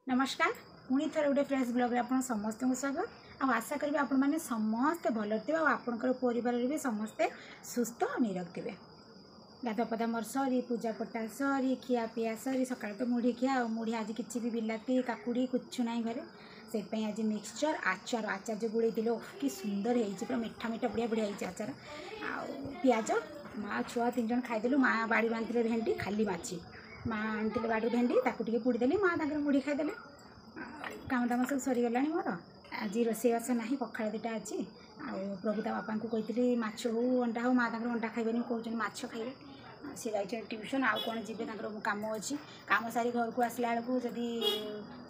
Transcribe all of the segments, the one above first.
नमस्कार पुणी थर गोटे फ्रेश ब्लॉग आप समस्त स्वागत आशा करी आपण मैंने समस्ते भल थे आपंकर परिवार भी समस्ते सुस्थ और निरोग थे। गाधा पदा मोर सरी पूजा पटा सरी खिया पिया सरी सकाल तो मुढ़ी खिया मुढ़ी आज किसी भी बिलाती काकुड़ी कुछ ना घरे से आज मिक्सचर आचार आचार जो गुड़े कि सुंदर हो मिठा मिठा बढ़िया बढ़िया हो आचार आज माँ छुआ 3 जन खाईदेलु माँ बाड़ी आनी भेंडी खाली बाछी माँ आनी बाड़ी भेंडी ताकू पोड़देली माँ तक मुढ़ी खाईदे काम दाम सब सरीगला मोर आज रोसईबास ना पखाड़ दुटा अच्छी प्रभुता बापा को कही माछ हो अंडा हो माँ तक अंडा खाइबे कहते माछ खाइबे सी जाइए ट्यूशन आउ कौन जी कम अच्छी कम सारी घर को आसला बेलू जदि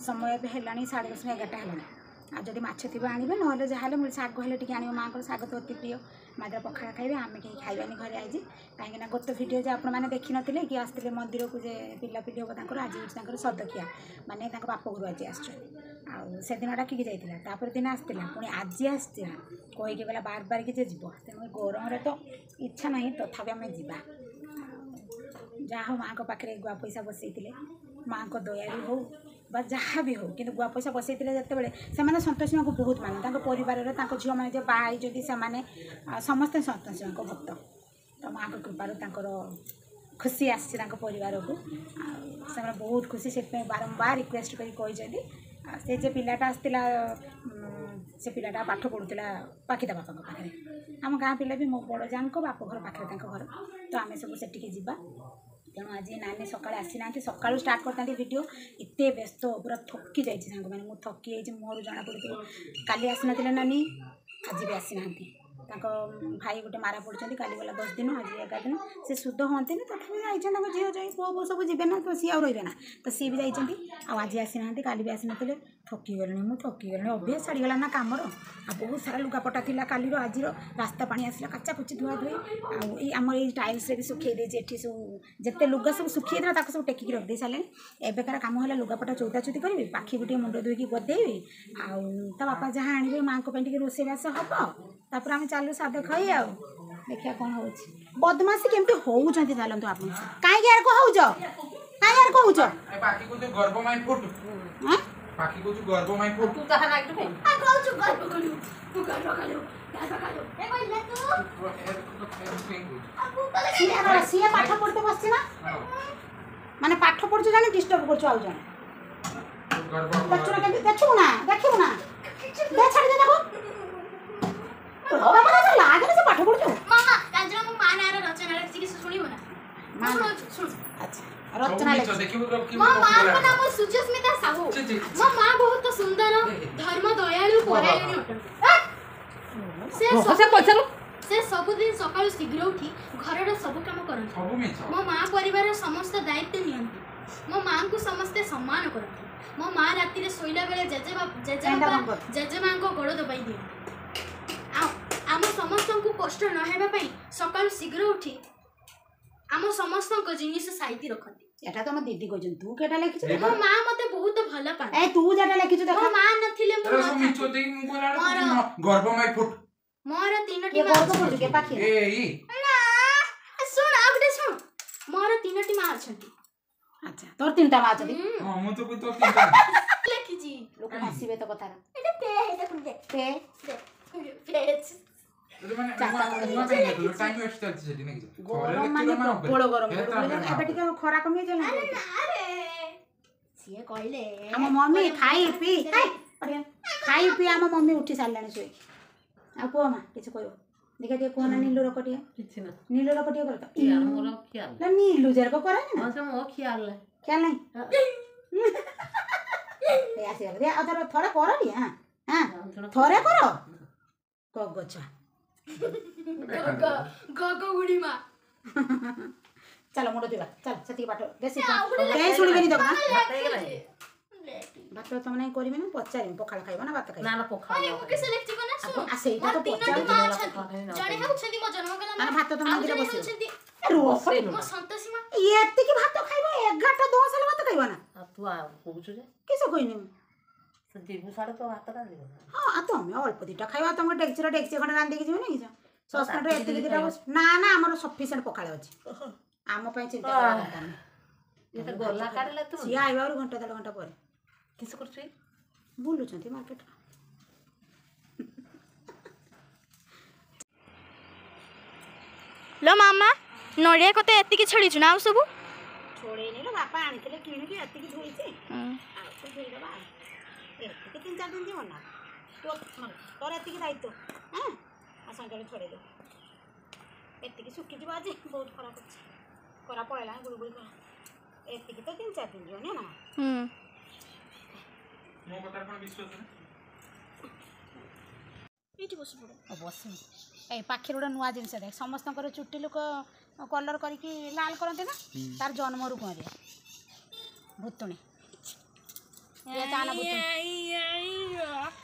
समय है 10:30 11टा है आज माछ थी आने ना जहाँ मुझे शाग हेल्ले टी आने माँ को शाग तो अति प्रिय माँ द्वारा पखाड़ खाइबे आम कहीं खाइबानी घरे आज कहीं गोट भिडियो जो आपने देखी नी कि आसते मंदिर को जे पिला पिली हम आज हूँ सदकिया माने बाप घर आज आस दिन डाकिकी जाता दिन आसला पुणी आज आसला कहीकि गला बार बार कि जीव तेणु गरम तो इच्छा ना तथापि आम जा जहाँ माँ को पाखे गुआ पैसा बसई माँ को दयालु हो जहाँ भी हो कि गुआ पैसा बसई जिते से सतोषी को बहुत माने परिवार झील मैंने जो बाहर जो समस्त सतोषी को भक्त तो माँ को कृपार खुशी आसी परिवार को से बहुत खुशी से बारंबार रिक्वेस्ट कर जे पिलाटा आसला से पिलाटा पाठ पढ़ुला पाखिता बापा पाखे आम गाँ पिला भी मो बड़ जान को बाप घर पाखे घर तो आम सब से जा तेणु आज नानी सकाଳେ आसीना सकाळू स्टार्ट करता वीडियो एते व्यस्त पूरा थकी जाइए सांग मैंने मुझे थकी जाइए मोर जना पड़ो काली आसी ना नानी आज भी आसी ना भाई गोटे मारा पड़ते काली गला 10 दिन आज 11 दिन से शुद्ध हमें तो जाइए झील जाए पुओ बो सब जी ना तो सी आउ रही ना तो सी भी जाइए आज आसी ना काली भी आसी ना थकी गली मुझे थकी गली अभ्यास छाड़गला ना कमर आ बहुत सारा लुगापटा था काली आज रास्ता पानी आसला काचा कुची धुआ धुई आम ये टाइल्स भी सुखे देती सब जिते लुगा सब सुखी था सब टेकिक रखी सारे एବେकार कम है लुगापटा चौदा चौदी करी पाखी गोटे मुंड धोईकी गदेवी आ बापा जहाँ आने माँ को रोसईबास हम तापर आम चलू साद खाई आ देखिए कौन हो बदमाशी केमती होती चलते आप कहीं यार को हो कहीं यार को हो पाखी को जो गर्भ माई फुट हां पाखी को जो गर्भ माई फुट तू कहा नाइट पे आ कहू छु गर्भ करू तू गर्भ करू ए कहले तू सिया पाठ पढ़ते बसछि ना माने पाठ पढ़छु जाने डिस्टर्ब करछु आउ जाने बच्चों के देखियो ना दे छाड़ दे देखो ओ बाबा तो लागे से पाठ पढ़छु मामा कांजरा मो मान आरे रचना रे किसी सुनिबो ना मान सुन अच्छा रचना ले मो मां को नाम सुजस्मिता साहू मो मां बहुत सुंदर धर्म दयालु परायणी अटन से सब दिन सकाळ शीघ्र उठी घरर सब काम करन मो मां परिवार समस्त दायित्व नियंती मो मां को समस्त सम्मान करती मो मां राति रे सोइला बेले जेजे मां को गोड़ दबाई दियो आम समस्त को कष्ट न हेबा पई सकाळ शीघ्र उठी आम समस्त को जिनिस साइती रखती एटा तो म दीदी कहजन तू केटा लिखिछ मो मां मते बहुत भल पा ए तू जेटा लिखिछ देखो मो मां नथिले मो सब मिचो देई मु कोला गर्भ माई फुट मोर तीनटी ये मां गर्भ पड़छ के पाखी ए ना सुन आगडे सुन मोर तीनटी मां अछंती अच्छा तोर 3टा मां छथि हां मु तो तो तीनटा लेखि जी लोक हसीबे तो कथार एटा पे एटा कुन दे पे टाइम वेस्ट चलती सेठी नहीं गरम माने प्रबल गरम एबे टिके खरा कमी जाला अरे सिए कहले हम मम्मी खाई पी खाई पी हम मम्मी उठी सारलानी सोई आ को मा किछ कहबो देखा दे कोना नीलू रकटिया किछ ना नीलू रकटिया कर तो यार मोर ख्याल ना नीलू जर को करे ना हां से मो ख्याल है ख्याल नहीं ए आसी दे आ जरा थोड़ा कर नी हां थोड़े करो को गछा गग उड़ी मां चलो मुंडो दिबा चल सती बाटो बेसी के सुनिबेनी तो ना भात तो नहीं करिबे ना पचारि पखाळ खाइबो ना भात खाइबो ना ना पोखा अरे वो कैसे लेक्ची को ना सुन आ सेटा तो पचारि जणे हे उछंदी मो जन्म कला माने भात तो मंदिर बसियो उछंदी रोफ मो संतोषी मां एते की भात खाइबो 11टा 10 साल भात खाइबो ना तू आ कहू जे किसो कइनी से जीव साडे तो भात रा दिबो हां आ तो हम अल्प दिटा खाइबा तुम डेक्ची खण रांदी के जीव नहीं सस्पेंड रे एते दिटा ना ना हमर सफिशिएंट पखाळ अछि आम पय चिंता करता ये तो गोला काढले तू सी आइबा घंटा 1.5 घंटा पर किस करछे बुलुचंती मार्केट लो मामा नड़िया कते एतिकी छड़ीछु ना सब छोड़ेनी लो बापा आनिथिले किणिकी एतिकी धोइछि आ तो धोइदबा एतिकी 3-4 दिन जीवन ना तो तोर एतिकी दायित्व हां आ संगले छोड़े दे एतिकी सुखी जीवा आज बहुत खराब अछि करा पळेला गुळगुळी करा एतिकी तो 3-4 दिन जीवन ना मो कथा पण विश्वास ना एठी बस पड़ो बस ए पाखिर गोटे नुआ जिनस देख समस्त चुट्टी लोक कलर करके लाल करते ना तार जन्म रू कह भूतुणी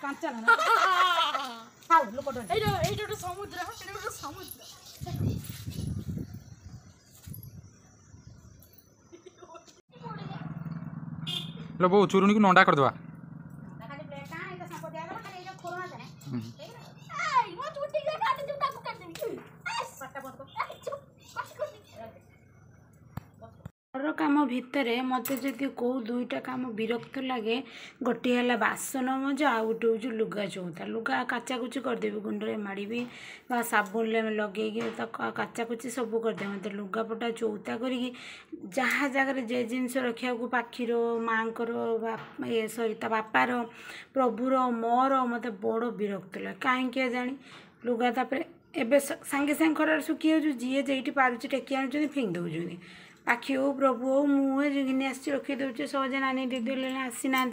कांचन खाऊ लोक समुद्र समुद्र लो बो चुरुनी को नंडा कर दवा घर काम भितर मत जदि कौ दुईटा काम विरक्त लगे गोटे है बासन मजा आ गोटे हूँ लुगा चौथा लुगा काचाकुची करदेवी गुंडे माड़ी साबुन लगे काचाकुची सब करदे मत लुगापटा चौथा करी जहाँ जगह जे जिनस रखा पाखीर माँ सरी ता बापार प्रभुर मोर मत बड़ विरक्त लगे कहीं जानी लुगा तापर एबे सांगे सांगे खरार सुखी जी जे पार्टी टेकी आनुच्च फिंग दौरान पाखी हो प्रभु हो मुझे घिनी आसी रखी दूचे सहजे नानी दीदी आसी ना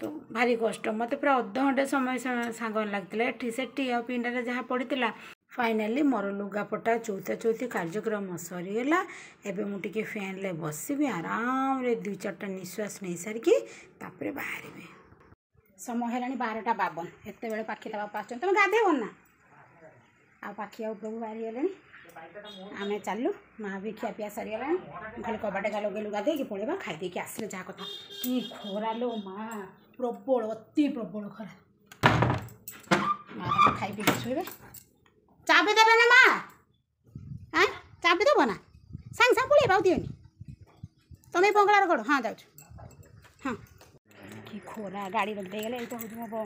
तो भारी कष्ट मत पूरा अध घंटे समय सांग लगता एटी से पिंडारे जहाँ पड़ा फाइनाली मोर लुगापटा चौथा चौथी कार्यक्रम सरीगला एवं मुझे फैन ले बसबी आराम रे 2-4टा निश्वास नहीं सारिकी तापर बाहर समय है 12:52 एत बड़े पाखी बापा आस तुम गाधेब ना आ पाखी आ प्रभु बाहरी गले आमे चलू माँ भी खिया पिया सरीगला खाली कबाटे का लगे गाधे पड़ेगा खाई कि आसले जहाँ कथा कि खरा लो माँ प्रबल अति प्रबल खरा माँ खाई पी शुवे चा भी देवे ना माँ हाँ चा भी देव ना सांग सांग पड़े दिवनी तुम्हें बंगलार कड़ हाँ जाऊँ हाँ कि खोरा गाड़ी रखिदेगले ये तो हूँ मो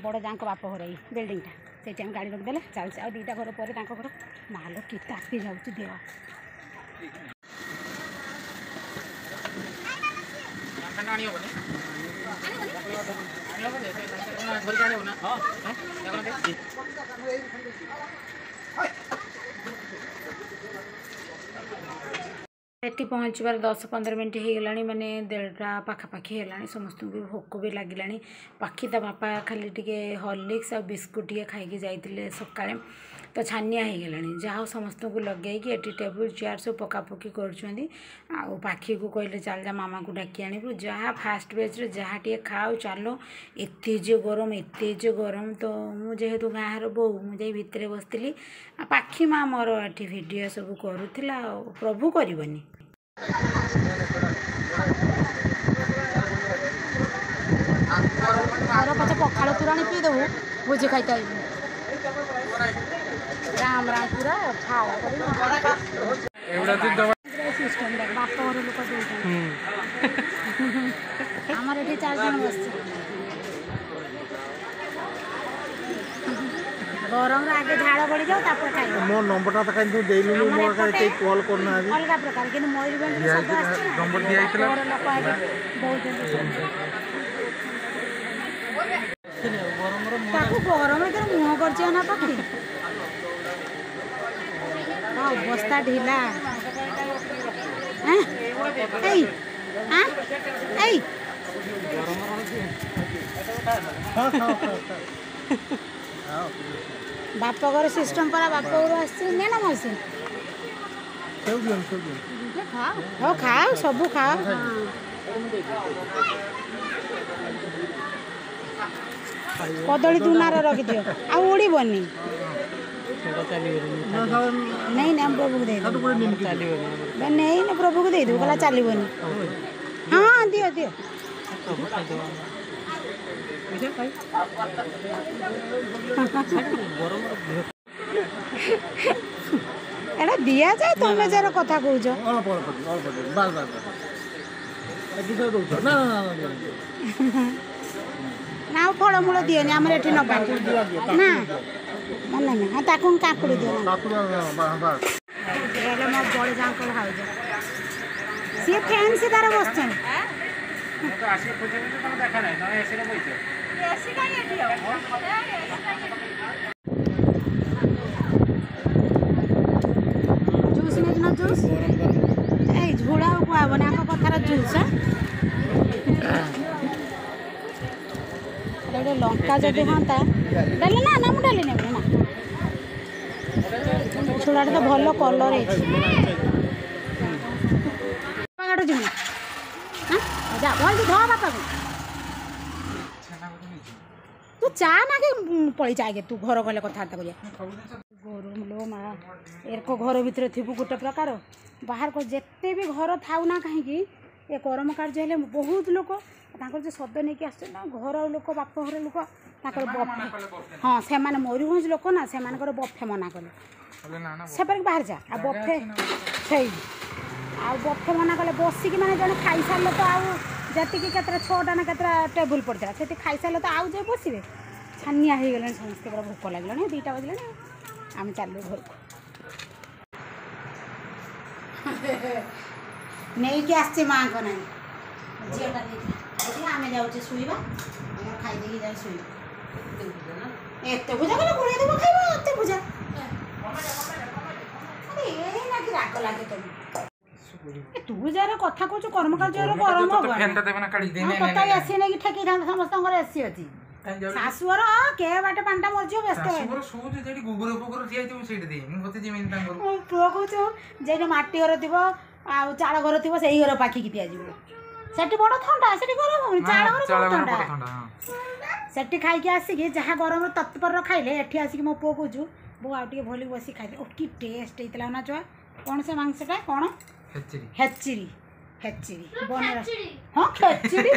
बड़ जाँ बाप घर ये बिल्डिंगटा से टाइम गाड़ी रखिदेले चलছে आ 2टा घर पर घर माल कि तापी जाऊँ देह एटी पहुँचबार 10-15 मिनट हो गला माने 1:30 पाखापाखि है समस्त को भोक भी लगे पाखी ता बापा खाली टे हॉर्लिक्स आ बिस्कुट टे खाई जाते सकाଳେ तो छानिया हो गला जहाँ समस्त को लगे टेबुल चेयर सब पकापकी कर पाखी को कहले चल जा मामा को डाकी आणबू जहाँ फास्ट बेच जहाँ टे खाओ चलो एते जो गरम तो मुझे गाँव बो मुझे भितर बसती पाखी माँ मोर ये वीडियो सब करूला प्रभु करनी पचे पखाड़ तोराणी पी देबू भोजी खाई राम राम पूरा सिस्टम देख बाप घर लोक आमर ये 4 जन बस गरम आगे झाड़ बढ़ी जाओ तापर खाई मो नंबरटा त काई देलु मोर का के कॉल करना है अलग प्रकार के मयूरभंज नंबर दिया इतला लोक आगे बहुत ताकू गरम इधर मुह कर ना पाखी अवस्था ढीला बाप घर सिस्टम पर बाप घर आसना मौसी खाओ खाओ सब खाओ कदली दुनार रखी दियो आ उड़बनी नहीं ना प्रभु को दे नहीं ना प्रभु को दे दो गला चलबनी हाँ दियो दियो एटा दिया जाए तुम्हें जार कथा कौच ଏଠି ତ ଦଉଛ ନା ନା ଆଉ ଫଳମୂଳ ଦିଅନି ଆମର ଏଠି ନବା ନା ମନେ ନାହିଁ ହଁ ତାକୁ କାକୁଡ଼ି ଦିଅ ହେଲେ ମୋ ବଡ଼ ଯାଙ୍କ ଭାଉଜ ସିଏ ଫ୍ୟାନ୍ସି ତାର ବସିଛନ୍ତି ଜୁସ୍ ନେଇଛୁ ନା ଜୁସ୍ ଏଇ ଝୁଡ଼ା ଆଉ କୁହାବନି ଆଙ୍କ କଥାର ଜୁସ୍ ଗୋଟେ ଲଙ୍କା ଯଦି ହୁଅନ୍ତା ଡାଲି ନା ନା ମୁଁ ଡାଲି ନେବି ନା ଛୁଡ଼ାଟା ତ ଭଲ କଲର୍ ହେଇଛି କାଟୁଛି ମୁଁ ଯା ଭଲ ଧଅ ବାପାକୁ ତୁ ଚା ନା କି ପଳେଇ ଚା ତୁ ଘର ଗଲେ କଥାବାର୍ତ୍ତା କରିବା ଗରମ ଲୋ ମା ଏରକ ଘର ଭିତରେ ଥିବୁ ଗୋଟେ ପ୍ରକାର ବାହାର ଯେତେ ବି ଘର ଥାଉ ନା କାହିଁକି ଏ କର୍ମ କାର୍ଯ୍ୟ ହେଲେ ବହୁତ ଲୋକ ତାଙ୍କର ଯେ ଶବ୍ଦ ନେଇକି ଆସୁଛନ୍ତି ନା ଘର ଲୋକ ବାପ ଘର ଲୋକ ତାଙ୍କର ବଫେ ହଁ ସେମାନେ ମୟୂରଭଞ୍ଜ ଲୋକ ନା ସେମାନଙ୍କର ବଫେ ମନା କଲେ ସେପାରିକି ବାହାରି ଯା ଆଉ ବଫେ ସେଇ ଆଉ ବଫେ ମନା କଲେ ବସିକି ମାନେ ଜଣେ ଖାଇସାରିଲେ ତ ଆଉ ଯେତିକି କେତେଟା 6ଟା ନା କେତେଟା ଟେବୁଲ ପଡ଼ିଥିଲା ସେଠି ଖାଇସାରିଲେ ତ ଆଉ ଯେ ବସିବେ ଛାନିଆ ହେଇଗଲେଣି ସମସ୍ତେ ପୁରା ଭୋକ ଲାଗିଲାଣି 2ଟା ବାଜିଲାଣି ଆମେ ଚାଲିଲୁ ଘରକୁ ନେଇକି ଆସିଛି ମାଆଙ୍କ ନାହିଁ ଝିଅଟା ନେଇକି ଆମେ ଯାଉଛେ ଶୋଇବା ଆମର ଖାଇଦେଇକି ଯାଇ ଶୋଇବା ଏତେ ପୂଜା କଲେ ଗୁଳିଆ ଦେବ ଖାଇବ ଏତେ ପୂଜା ଏଇ ନାକି ରାଗ ଲାଗେ ତମେ ତୁ ଯାହାର କଥା କହୁଛୁ କର୍ମ କାର୍ଯ୍ୟ ଗରମ ହବ କଥା ଏସି ନେଇକି ଠେକିଥାନ୍ତା ସମସ୍ତଙ୍କର ଏସି ଅଛି ଶାଶୁଘର କେ ବାଟେ ପାଣିଟା ମରିଯିବ ବ୍ୟସ୍ତ ମୋ ପୁଅ କହୁଛୁ ଯେଠି ମାଟି ଘର ଥିବ ଆଉ ଚାଳ ଘର ଥିବ ସେଇ ଘର ପାଖିକି ଦିଆଯିବ ସେଠି ବଡ଼ ଥଣ୍ଡା ସେଠି ଗରମ ହଉନି ଚାଳ ଘର ଥଣ୍ଡା ସେଠି ଖାଇକି ଆସିକି ଯାହା ଗରମର ତତ୍ପର ଖାଇଲେ ଏଠି ଆସିକି ମୋ ପୁଅ କହୁଛୁ ବୋଉ ଆଉ ଟିକେ ଭଲି ବସି ଖାଇଲେ ଓ କି ଟେଷ୍ଟ ହେଇଥିଲା ନା ଛୁଆ କ'ଣ ସେ ମାଂସଟା କ'ଣ ହେଚିରି ହେଚିରି ହଁ ଖେଚିରି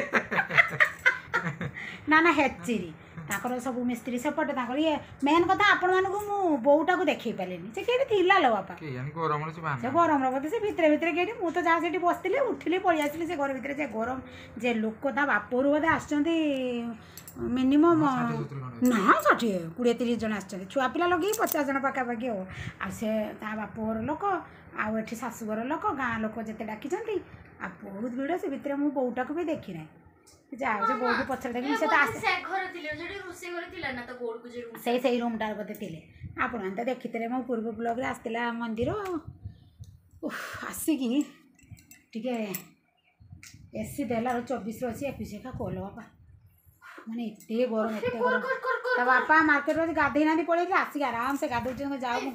ନା ନା ହେଚିରି ତାଙ୍କର ସବୁ ମିସ୍ତ୍ରୀ ସେପଟେ ତାଙ୍କର ଇଏ ମେନ୍ କଥା ଆପଣମାନଙ୍କୁ ମୁଁ ବୋଉଟାକୁ ଦେଖେଇ ପାରିଲିନି ସେ କେଠି ଥିଲା ଲୋ ବାପା ସେ ଗରମର ବୋଧେ ସେ ଭିତରେ ଭିତରେ କେଠି ମୁଁ ତ ଯାହା ସେଠି ବସିଥିଲି ଉଠିଲି ପଳେଇ ଆସିଲି ସେ ଘର ଭିତରେ ଯେ ଗରମ ଯେ ଲୋକ ତା ବାପରୁ ବୋଧେ ଆସିଛନ୍ତି ମିନିମମ୍ ନା 60 20-30 ଜଣ ଆସିଛନ୍ତି ଛୁଆ ପିଲା ଲଗେଇକି 50 ଜଣ ପାଖାପାଖି ଆଉ ଆଉ ସେ ତା ବାପ ଘର ଲୋକ ଆଉ ଏଠି ଶାଶୁଘର ଲୋକ ଗାଁ ଲୋକ ଯେତେ ଡାକିଛନ୍ତି ଆଉ ବହୁତ ଭିଡ଼ ସେ ଭିତରେ ମୁଁ ବୋଉଟାକୁ ବି ଦେଖି ନାହିଁ ଯାଉ ସେ ବୋଉକୁ ପଛରେ ଦେଖିଲି ସେ ତ ସେଇ ରୁମ୍ଟାରେ ବୋଧେ ଥିଲେ ଆପଣମାନେ ତ ଦେଖିଥିଲେ ମୋ ପୂର୍ବ ବ୍ଲଗ୍ରେ ଆସିଥିଲା ମନ୍ଦିର ଆସିକି ଟିକେ ଏସି ଦେଲାରୁ 24ରୁ ଅଛି 21 ଏକା କଲ ବାପା ମାନେ ଏତେ ଗରମ ତା ବାପା ମାର୍କେଟରେ ଗାଧେଇ ନାହାନ୍ତି ପଳେଇକି ଆସିକି ଆରାମସେ ଗାଧଉଛନ୍ତି ଯାଉ ମୁଁ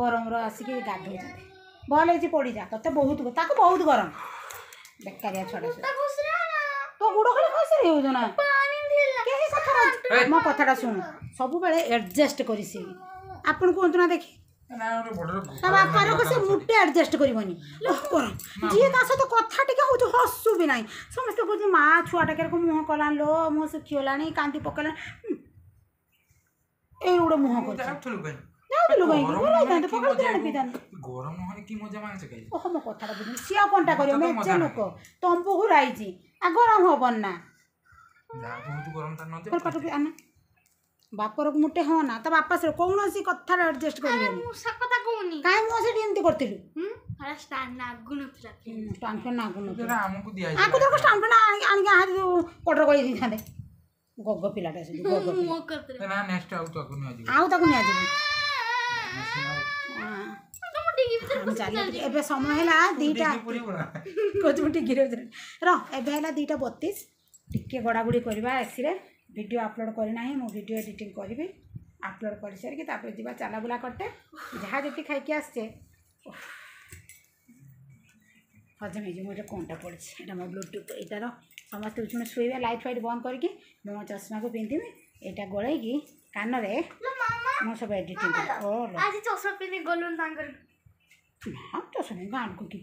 ଗରମର ଆସିକି ଗାଧଉଛନ୍ତି ଭଲ ହେଇଛି ପଡ଼ିଯା ତତେ ବହୁତ ତାକୁ ବହୁତ ଗରମ ବେକାରିଆ ଛଡ଼ା ତୋ ଗୋଡ଼ ଖାଲି ଖସି ହେଉଛୁ ନା ମୋ କଥାଟା ଶୁଣୁ ସବୁବେଳେ ଆଡ଼ଜଷ୍ଟ କରିସି ଆପଣ କୁହନ୍ତୁ ନା ଦେଖି ତା ବାପାର ସେ ମୁଟେ ଆଡ଼ଜଷ୍ଟ କରିବନି ଗରମ ଯିଏ ତା ସହିତ କଥା ଟିକେ ହେଉଛି ହସୁ ବି ନାହିଁ ସମସ୍ତେ କହୁଛି ମା ଛୁଆଟା କେରକ ମୁହଁ କଲାଣି ଲୋ ମୁହଁ ଶୁଖିଗଲାଣି କାନ୍ଦି ପକେଇଲାଣି ଏଇ ଗୋଟେ ମୁହଁ କରୁଛି ଓହୋ ମୋ କଥାଟା ବୁଝୁନି ସିଏ ଆଉ କଣଟା କରିବ ମେଞ୍ଚେ ଲୋକ ତମ୍ବୁ ଘୁରାଇଛି ଆଉ ଗରମ ହବନି ନା ବାପରକୁ ମୁଟେ ହଁ ନା ତା ବାପା ସେ କୌଣସି କଥାରେ ଆଡ଼ଜଷ୍ଟ କରିବେନି କାହିଁ ମୁଁ ସେଠି ଏମିତି କରିଥିଲୁ କଟର କରି ଦେଇଥାନ୍ତେ ଗଗ ପିଲାଟା ସେଠି ଆଉ ତାକୁ ନିଆଯିବ ଏବେ ସମୟ ହେଲା 2ଟା ଏବେ ହେଲା 2:32 ଟିକେ ଗଡ଼ାଗୁଡ଼ି କରିବା ଏସିରେ ଭିଡ଼ିଓ ଅପଲୋଡ଼ କରିନାହିଁ ମୁଁ ଭିଡ଼ିଓ ଏଡ଼ିଟିଂ କରିବି अपलोड कर सारिक जा चला बुला करते जहाँ जी खाई आसचे हजम हो मुझे कौनटा पड़ी यहाँ मो ब्लूटूथ यार समस्त उछुण शुवे लाइट फाइट बंद करके मो चश्मा को पिंधि यहाँ गोलैकी कान मो सब एडिटिंग हाँ चश्मा गाँव को कि